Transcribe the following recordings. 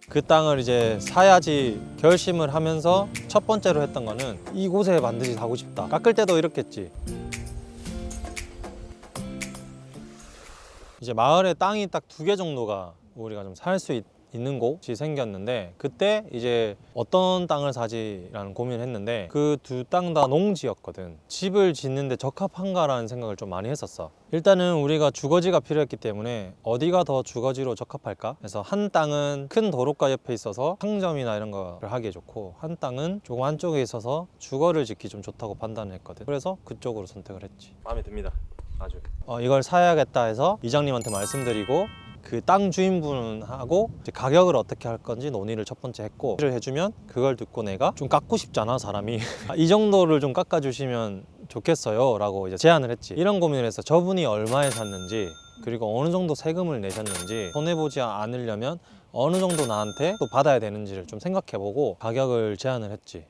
그 땅을 이제 사야지 결심을 하면서 첫 번째로 했던 거는 이곳에 반드시 사고 싶다. 깎을 때도 이렇겠지. 이제 마을에 땅이 딱 2개 정도가 우리가 좀 살 수 있는 곳이 생겼는데, 그때 이제 어떤 땅을 사지라는 고민을 했는데 그 2땅 다 농지였거든. 집을 짓는데 적합한가라는 생각을 좀 많이 했었어. 일단은 우리가 주거지가 필요했기 때문에 어디가 더 주거지로 적합할까? 그래서 한 땅은 큰 도로가 옆에 있어서 상점이나 이런 거를 하기에 좋고, 한 땅은 조금 안쪽에 있어서 주거를 짓기 좀 좋다고 판단했거든. 그래서 그쪽으로 선택을 했지. 마음에 듭니다. 아주. 이걸 사야겠다 해서 이장님한테 말씀드리고, 그 땅 주인분하고 이제 가격을 어떻게 할 건지 논의를 첫 번째 했고, 를 해주면 그걸 듣고 내가 좀 깎고 싶잖아, 사람이. 이 정도를 좀 깎아주시면 좋겠어요 라고 이제 제안을 했지. 이런 고민을 해서 저분이 얼마에 샀는지, 그리고 어느 정도 세금을 내셨는지, 손해보지 않으려면 어느 정도 나한테 또 받아야 되는지를 좀 생각해보고 가격을 제안을 했지.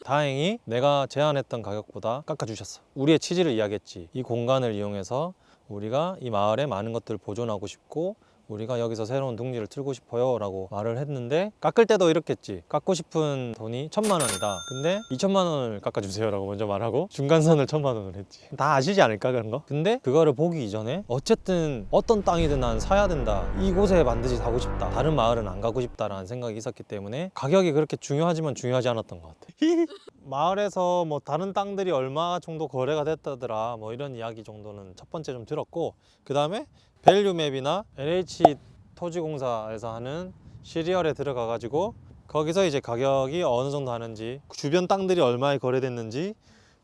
다행히 내가 제안했던 가격보다 깎아주셨어. 우리의 취지를 이야기했지. 이 공간을 이용해서 우리가 이 마을에 많은 것들을 보존하고 싶고, 우리가 여기서 새로운 둥지를 틀고 싶어요 라고 말을 했는데, 깎을 때도 이렇겠지. 깎고 싶은 돈이 1,000만 원이다. 근데 2,000만 원을 깎아주세요 라고 먼저 말하고 중간선을 1,000만 원을 했지. 다 아시지 않을까, 그런 거? 근데 그거를 보기 이전에 어쨌든 어떤 땅이든 난 사야 된다, 이곳에 반드시 사고 싶다, 다른 마을은 안 가고 싶다라는 생각이 있었기 때문에 가격이 그렇게 중요하지만 중요하지 않았던 것 같아. 마을에서 뭐 다른 땅들이 얼마 정도 거래가 됐다더라, 뭐 이런 이야기 정도는 첫 번째 좀 들었고, 그 다음에 밸류맵이나 LH 토지공사에서 하는 시리얼에 들어가 가지고 거기서 이제 가격이 어느 정도 하는지, 주변 땅들이 얼마에 거래됐는지,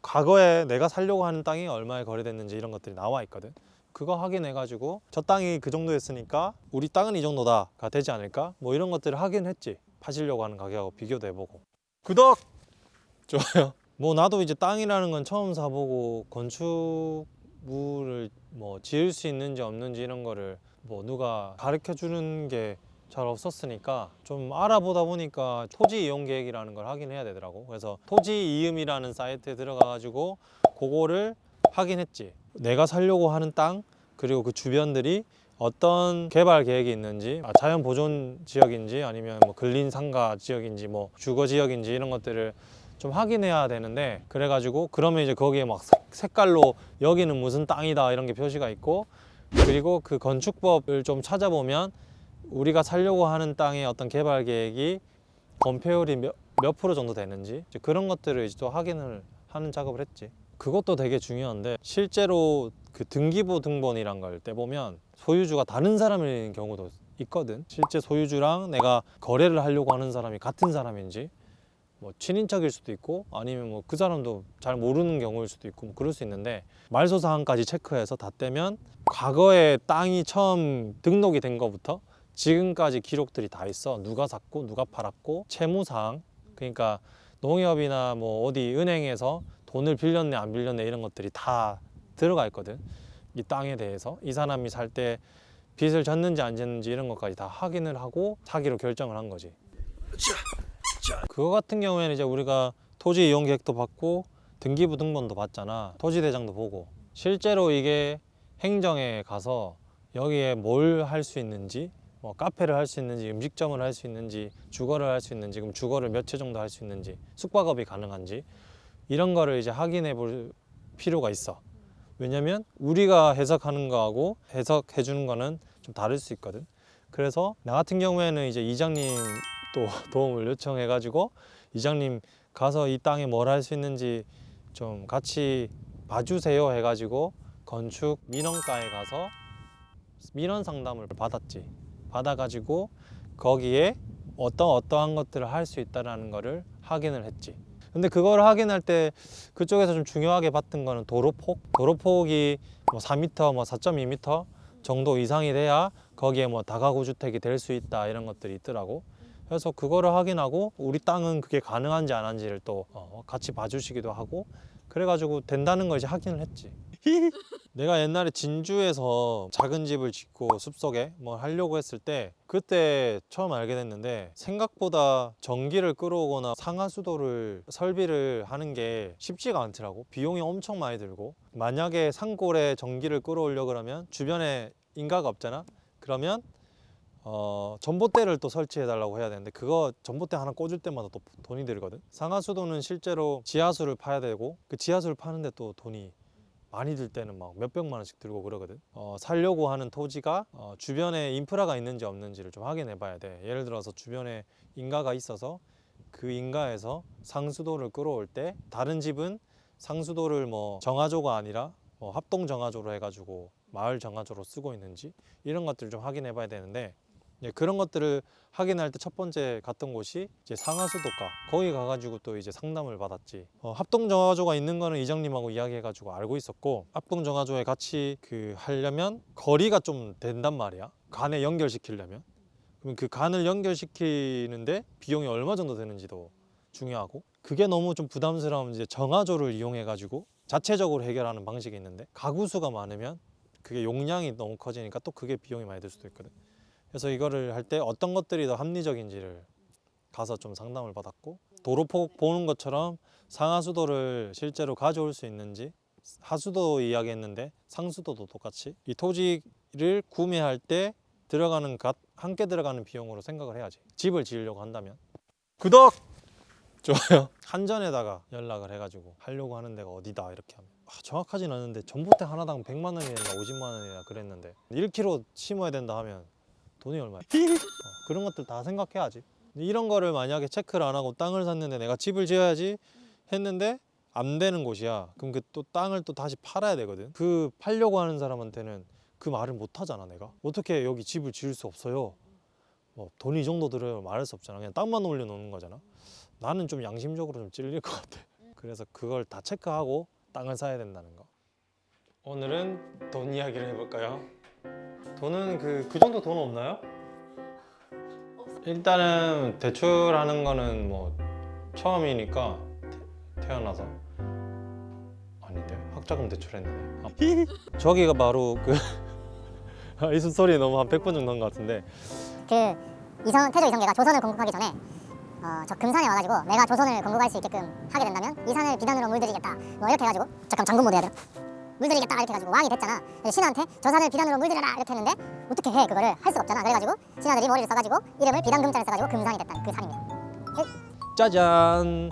과거에 내가 살려고 하는 땅이 얼마에 거래됐는지 이런 것들이 나와 있거든. 그거 확인해 가지고 저 땅이 그 정도였으니까 우리 땅은 이 정도다가 되지 않을까, 뭐 이런 것들을 확인했지. 파시려고 하는 가격하고 비교도 해보고. 구독! 좋아요. 뭐 나도 이제 땅이라는 건 처음 사보고, 건축물을 뭐 지을 수 있는지 없는지 이런 거를 뭐 누가 가르쳐 주는 게 잘 없었으니까 좀 알아보다 보니까 토지 이용 계획이라는 걸 확인해야 되더라고. 그래서 토지 이음이라는 사이트에 들어가 가지고 그거를 확인했지. 내가 살려고 하는 땅, 그리고 그 주변들이 어떤 개발 계획이 있는지, 자연 보존 지역인지 아니면 뭐 근린 상가 지역인지 뭐 주거 지역인지 이런 것들을 좀 확인해야 되는데, 그래가지고 그러면 이제 거기에 막 색깔로 여기는 무슨 땅이다 이런 게 표시가 있고, 그리고 그 건축법을 좀 찾아보면 우리가 살려고 하는 땅의 어떤 개발 계획이 건폐율이 몇 프로 정도 되는지, 이제 그런 것들을 이제 또 확인을 하는 작업을 했지. 그것도 되게 중요한데, 실제로 그 등기부 등본이란 걸 떼보면 소유주가 다른 사람인 경우도 있거든. 실제 소유주랑 내가 거래를 하려고 하는 사람이 같은 사람인지, 뭐 친인척일 수도 있고 아니면 뭐 그 사람도 잘 모르는 경우일 수도 있고 뭐 그럴 수 있는데, 말소 사항까지 체크해서 다 떼면 과거에 땅이 처음 등록이 된 거부터 지금까지 기록들이 다 있어. 누가 샀고 누가 팔았고, 채무 사항, 그러니까 농협이나 뭐 어디 은행에서 돈을 빌렸네 안 빌렸네 이런 것들이 다 들어가 있거든. 이 땅에 대해서 이 사람이 살 때 빚을 졌는지 안 졌는지 이런 것까지 다 확인을 하고 사기로 결정을 한 거지. 그거 같은 경우에는 이제 우리가 토지 이용 계획도 받고 등기부 등본도 받잖아. 토지 대장도 보고, 실제로 이게 행정에 가서 여기에 뭘 할 수 있는지, 뭐 카페를 할 수 있는지, 음식점을 할 수 있는지, 주거를 할 수 있는지, 그럼 주거를 몇 채 정도 할 수 있는지, 숙박업이 가능한지 이런 거를 이제 확인해 볼 필요가 있어. 왜냐면 우리가 해석하는 거하고 해석해 주는 거는 좀 다를 수 있거든. 그래서 나 같은 경우에는 이제 이장님 또 도움을 요청해 가지고, 이장님 가서 이 땅에 뭘 할 수 있는지 좀 같이 봐주세요 해 가지고 건축 민원과에 가서 민원 상담을 받았지. 받아 가지고 거기에 어떠한 것들을 할 수 있다라는 거를 확인을 했지. 근데 그걸 확인할 때 그쪽에서 좀 중요하게 봤던 거는 도로폭이 뭐 4m, 뭐 4.2m 정도 이상이 돼야 거기에 뭐 다가구 주택이 될 수 있다 이런 것들이 있더라고. 그래서 그거를 확인하고 우리 땅은 그게 가능한지 안 한지를 또 같이 봐주시기도 하고, 그래가지고 된다는 걸 이제 확인을 했지. 내가 옛날에 진주에서 작은 집을 짓고 숲속에 뭘 하려고 했을 때 그때 처음 알게 됐는데, 생각보다 전기를 끌어오거나 상하수도를 설비를 하는 게 쉽지가 않더라고. 비용이 엄청 많이 들고, 만약에 산골에 전기를 끌어오려고 그러면 주변에 인가가 없잖아. 그러면 전봇대를 또 설치해 달라고 해야 되는데 그거 전봇대 하나 꽂을 때마다 또 돈이 들거든. 상하수도는 실제로 지하수를 파야 되고 그 지하수를 파는데 또 돈이 많이 들 때는 막 몇백만 원씩 들고 그러거든. 살려고 하는 토지가 주변에 인프라가 있는지 없는지를 좀 확인해 봐야 돼. 예를 들어서 주변에 인가가 있어서 그 인가에서 상수도를 끌어올 때 다른 집은 상수도를 뭐 정화조가 아니라 뭐 합동 정화조로 해가지고 마을 정화조로 쓰고 있는지 이런 것들을 좀 확인해 봐야 되는데 그런 것들을 확인할 때 첫 번째 갔던 곳이 이제 상하수도가 거기 가가지고 또 이제 상담을 받았지. 합동 정화조가 있는 거는 이장님하고 이야기해가지고 알고 있었고 합동 정화조에 같이 하려면 거리가 좀 된단 말이야. 간에 연결시키려면. 그럼 그 간을 연결시키는데 비용이 얼마 정도 되는지도 중요하고 그게 너무 좀 부담스러우면 이제 정화조를 이용해 가지고 자체적으로 해결하는 방식이 있는데 가구 수가 많으면 그게 용량이 너무 커지니까 또 그게 비용이 많이 들 수도 있거든. 그래서 이거를 할 때 어떤 것들이 더 합리적인지를 가서 좀 상담을 받았고 도로폭 보는 것처럼 상하수도를 실제로 가져올 수 있는지 하수도 이야기했는데 상수도도 똑같이 이 토지를 구매할 때 들어가는 함께 들어가는 비용으로 생각을 해야지. 집을 지으려고 한다면. 구독! 좋아요. 한전에다가 연락을 해가지고 하려고 하는 데가 어디다 이렇게 하면 정확하진 않은데 전봇대 하나당 100만 원이나 50만 원이나 그랬는데 1kg 심어야 된다 하면 돈이 얼마야? 그런 것들 다 생각해야지. 이런 거를 만약에 체크를 안 하고 땅을 샀는데 내가 집을 지어야지 했는데 안 되는 곳이야. 그럼 그 또 땅을 또 다시 팔아야 되거든. 그 팔려고 하는 사람한테는 그 말을 못 하잖아. 내가 어떻게 여기 집을 지을 수 없어요, 뭐 돈 이 정도 들어요 말할 수 없잖아. 그냥 땅만 올려놓는 거잖아. 나는 좀 양심적으로 좀 찔릴 것 같아. 그래서 그걸 다 체크하고 땅을 사야 된다는 거. 오늘은 돈 이야기를 해볼까요? 돈은 그 정도 돈 없나요? 일단은 대출하는 거는 뭐 처음이니까 태어나서 아닌데 학자금 대출했는데 저기가 바로 이 소리 너무 한 100번 정도 한 것 같은데 태조 이성계가 조선을 건국하기 전에 저 금산에 와가지고 내가 조선을 건국할 수 있게끔 하게 된다면 이 산을 비단으로 물들이겠다 뭐 이렇게 해가지고 잠깐 장군 모드 해야 되나? 물들이겠다 이렇게 해가지고 왕이 됐잖아. 신하한테 저 산을 비단으로 물들여라 이렇게 했는데 어떻게 해 그거를 할 수가 없잖아. 그래가지고 신하들이 머리를 써가지고 이름을 비단금자를 써가지고 금산이 됐다는 그 산입니다. 짜잔!